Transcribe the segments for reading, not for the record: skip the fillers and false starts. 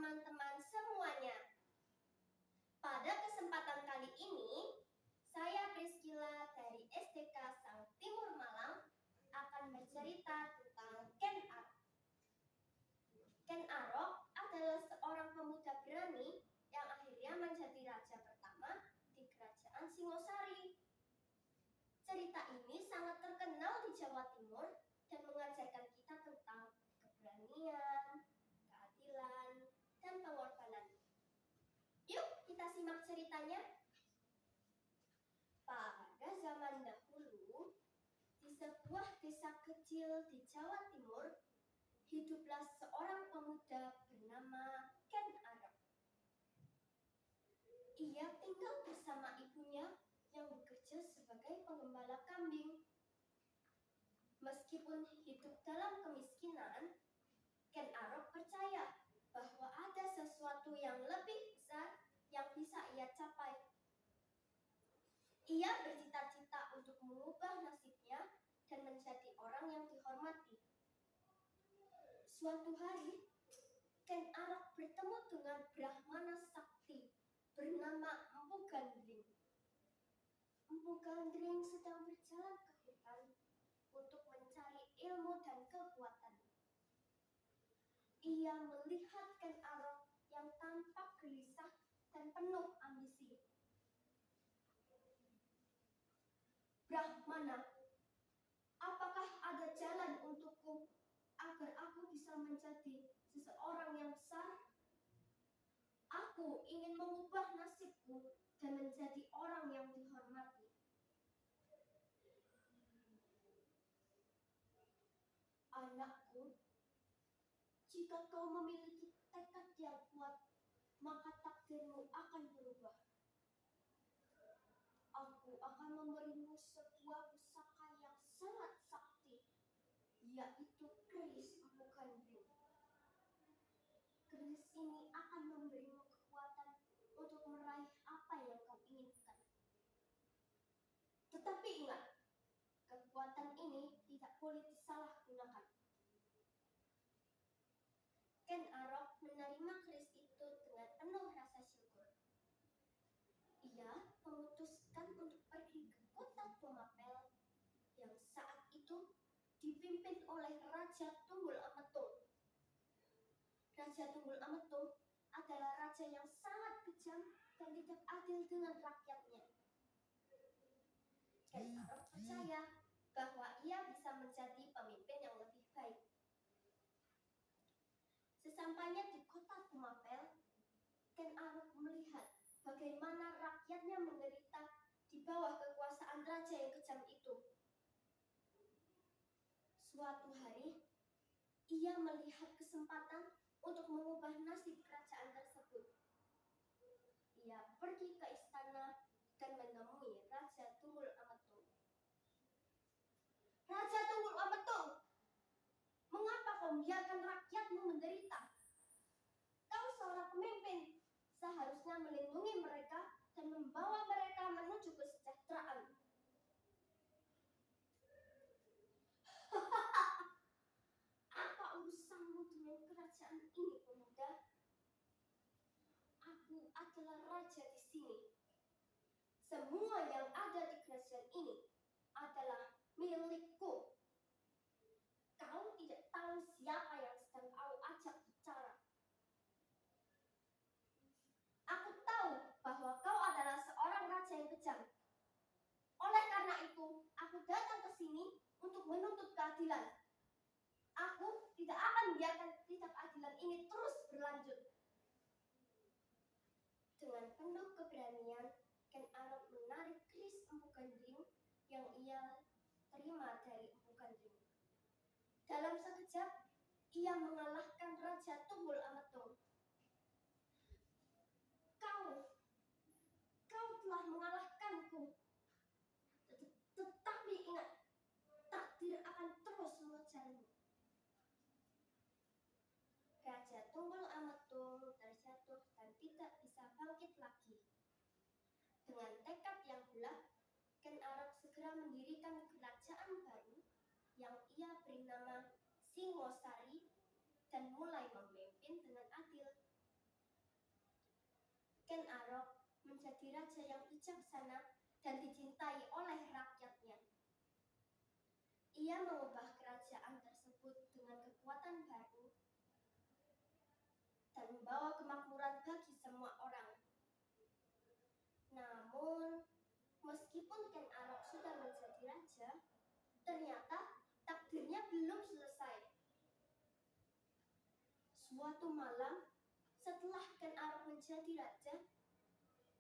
teman-teman semuanya. Pada kesempatan kali ini, saya Priscilla dari SDK Sang Timur Malang akan bercerita tentang Ken Arok. Ken Arok adalah seorang pemuda berani yang akhirnya menjadi raja pertama di Kerajaan Singosari. Cerita ini sangat terkenal di Jawa Timur dan mengajarkan kita tentang keberanian, keadilan, dan pengorbanan. Yuk kita simak ceritanya. Pada zaman dahulu, di sebuah desa kecil di Jawa Timur, hiduplah seorang pemuda bernama Ken Arok. Ia tinggal bersama ibunya yang bekerja sebagai penggembala kambing. Meskipun hidup dalam kemiskinan, Ken Arok percaya bahwa ada sesuatu yang lebih besar yang bisa ia capai. Ia bercita-cita untuk mengubah nasibnya dan menjadi orang yang dihormati. Suatu hari, Ken Arok bertemu dengan Brahmana Sakti bernama Empu Gandring. Empu Gandring sedang berjalan ke hutan untuk mencari ilmu dan kekuatan. Ia melihat Ken Arok yang tampak gelisah dan penuh ambisi. Brahmana, apakah ada jalan untukku agar aku bisa menjadi seseorang yang besar? Aku ingin mengubah nasibku dan menjadi orang yang dihormati. Anakku, jika kau memiliki tekad yang kuat, maka takdirmu akan berubah. Aku akan memberimu sebuah pusaka yang sangat sakti, yaitu keris Empu Gandring. Keris ini akan memberimu kekuatan untuk meraih apa yang kau inginkan. Tetapi ingat, kekuatan ini tidak boleh disalahgunakan. Ken Arok menerima keris itu dengan penuh rasa syukur. Ia memutuskan untuk pergi ke kota Tumapel yang saat itu dipimpin oleh Raja Tunggul Ametung. Raja Tunggul Ametung adalah raja yang sangat kejam dan tidak adil dengan rakyatnya. Ken Arok percaya bahwa ia bisa menjadi pemimpin yang lebih baik. Sesampainya di kota Tumapel, Ken Arok melihat bagaimana rakyatnya menderita di bawah kekuasaan raja yang kejam itu. Suatu hari, ia melihat kesempatan untuk mengubah nasib kerajaan tersebut. Ia pergi ke istana dan menemui Raja Tunggul Ametung. Raja Tunggul Ametung, mengapa kau membiarkan rakyatmu menderita? Kau seorang pemimpin, seharusnya melindungi mereka dan membawa mereka menuju kesejahteraan. Apa urusanmu dengan kerajaan ini, pemuda? Aku adalah raja di sini. Semua yang ada di kerajaan ini adalah milikku. Kau tidak tahu siapa yang sedang kau ajak bicara. Aku tahu bahwa kau adalah seorang raja yang kejam. Oleh karena itu, aku datang ke sini untuk menuntut keadilan. Aku tidak akan membiarkan ketidakadilan ini terus berlanjut. Dengan penuh keberanian, Ken Arok menarik keris Empu Gandring yang ia terima dari Empu Gandring. Dalam sekejap, ia mengalahkan Raja Tunggul Ametung. Kau telah mengalahkanku. Tetapi ingat, takdir akan terus mengejarmu. Raja Tunggul Ametung terjatuh dan tidak bisa bangkit lagi. Dengan tekad yang bulat, Ken Arok segera mendirikan kerajaan baru yang ia beri nama Singosari dan mulai memimpin dengan adil. Ken Arok menjadi raja yang bijaksana dan dicintai oleh rakyatnya. Ia mengubah kerajaan tersebut dengan kekuatan baru dan membawa kemakmuran bagi semua orang. Namun, meskipun Ken Arok sudah menjadi raja, ternyata takdirnya belum selesai. Suatu malam, setelah Ken Arok menjadi raja,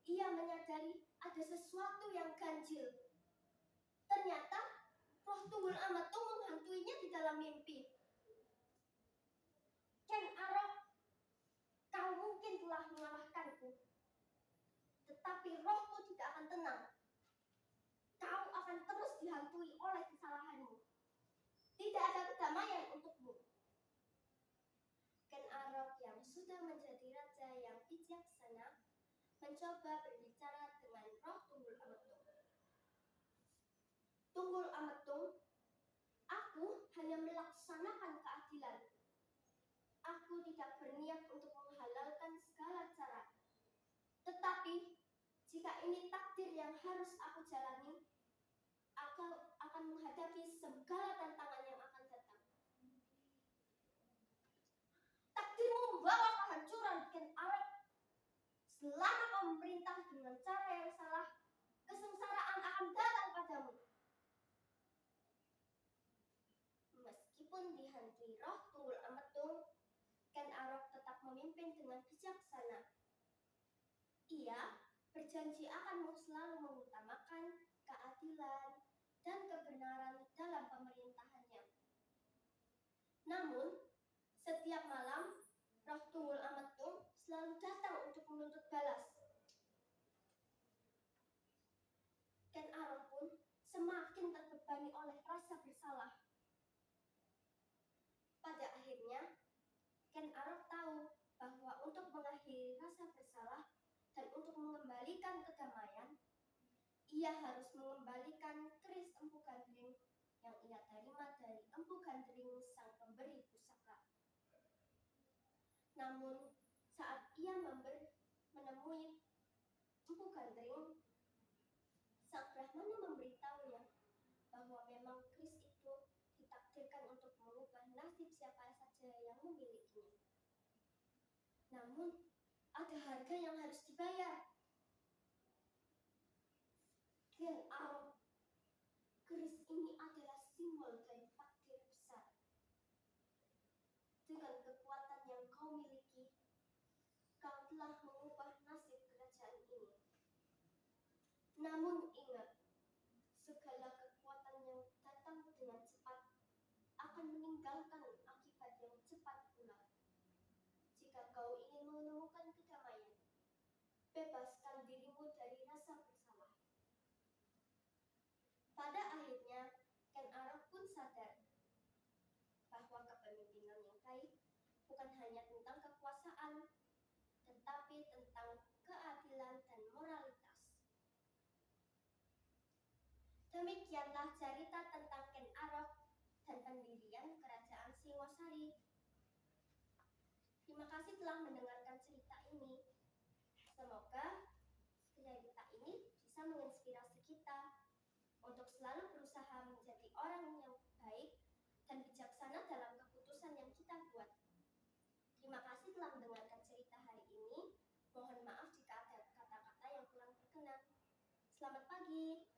ia menyadari ada sesuatu yang ganjil. Ternyata Roh Tunggul Amatung menghantuinya di dalam mimpi. Ken Arok, kau mungkin telah mengalahkanku, tetapi rohku tidak akan tenang. Kau akan terus dihantui oleh kesalahanmu. Tidak ada kedamaian untukmu. Ken Arok yang sudah menjadi raja yang bijaksana mencoba berbicara dengan Roh Tunggul Amatung. Tunggul Amatung, aku hanya melaksanakan keadilan. Aku tidak berniat untuk menghalalkan segala cara. Tetapi, jika ini takdir yang harus aku jalani, aku akan menghadapi segala tantangan yang akan datang. Takdirmu membawa kehancuran, Ken Arok. Selama kau memerintah dengan cara yang salah, kesengsaraan akan datang padamu. Meskipun dihantui Roh Tunggul Amatung, Ken Arok tetap memimpin dengan bijaksana. Ia berjanji akan selalu mengutamakan keadilan dan kebenaran dalam pemerintahannya. Namun, setiap malam, Roh Tunggul Amatung selalu datang untuk menuntut balas. Ken Arok pun semakin terbebani oleh rasa bersalah. Pada akhirnya, Ken Arok tahu bahwa untuk mengakhiri rasa bersalah dan untuk mengembalikan kedamaian, ia harus mengembalikan keris Empu Gandring yang ia terima dari Empu Gandring sang pemberi pusaka. Namun, saat ia menemui Empu Gandring, sang Brahmana memberitahunya bahwa memang keris itu ditakdirkan untuk mengubah nasib siapa saja yang memilikinya. Namun, ada harga yang harus dibayar. Ken Arok, keris ini adalah simbol dari takdir besar. Dengan kekuatan yang kau miliki, kau telah mengubah nasib kerajaan ini. Namun ingat, segala kekuatan yang datang dengan cepat akan meninggalkan akibat yang cepat pula. Jika kau ingin menemukan kedamaian, bebaskan dirimu dari rasa bersalah. Pada akhirnya, Ken Arok pun sadar bahwa kepemimpinan yang baik bukan hanya tentang kekuasaan, tetapi tentang keadilan dan moralitas. Demikianlah cerita tentang Ken Arok dan pendirian Kerajaan Singosari. Terima kasih telah mendengarkan cerita ini. Semoga cerita ini bisa menginspirasi kita untuk selalu berusaha menjadi orang yang baik dan bijaksana dalam keputusan yang kita buat. Terima kasih telah mendengarkan cerita hari ini. Mohon maaf jika ada kata-kata yang kurang berkenan. Selamat pagi.